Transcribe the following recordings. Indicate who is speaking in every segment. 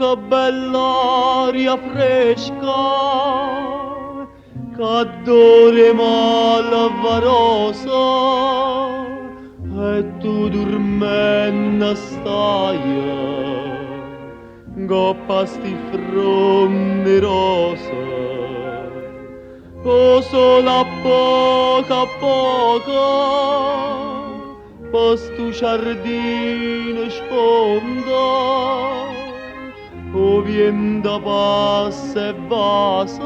Speaker 1: che bella aria fresca, che adore malvarosa, e tu dormendo stai, goppa sti fronde rosa, o solo a poco, posto giardino sponda, o vien da passa e basa,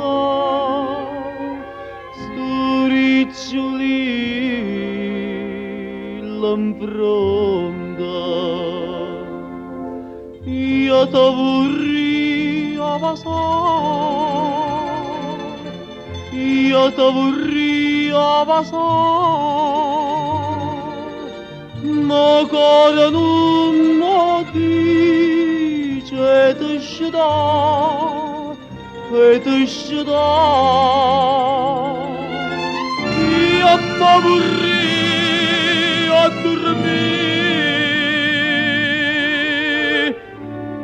Speaker 1: sto riccioli l'impronta. Io te vorrei abbassare, io te vorrei abbassare, ma ancora non mi dice te sceda, e te sceda. Io te vorrei a dormire,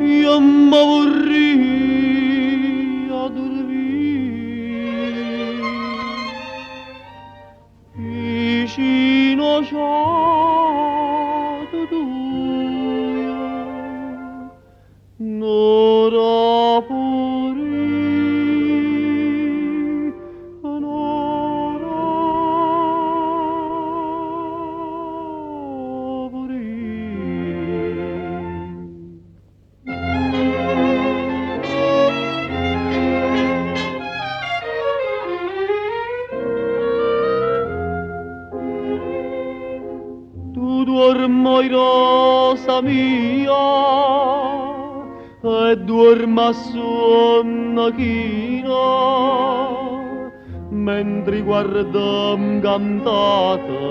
Speaker 1: io me vorrei a dormire, vicino già tu n'ora pure, n'ora pure. Tu dormo rosa mia, e dorma sonno china, mentre guardam cantata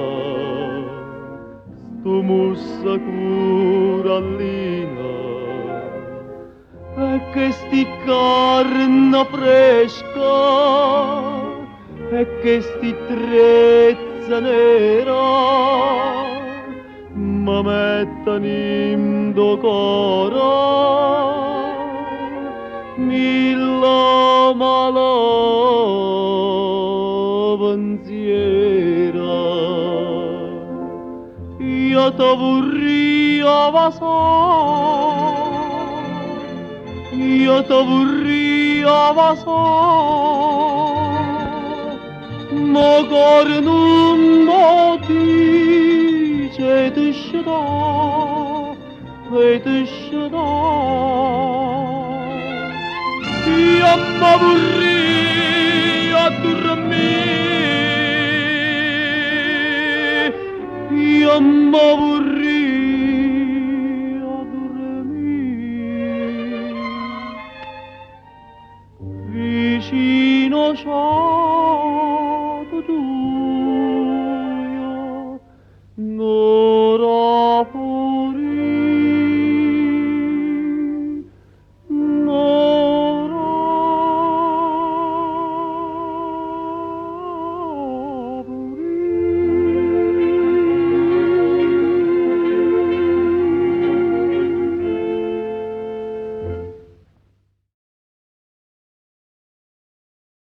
Speaker 1: stu mussa curallina, e che sti carne fresca, e che sti trezza nera, ma mettan in do coro mille malavenziera. Io te vorrei abbassare, io te vorrei abbassare, ma cuore non mi dice te sceda, e te sceda. Io me vorrei a dormire, io me vorrei a dormire, vicino c'è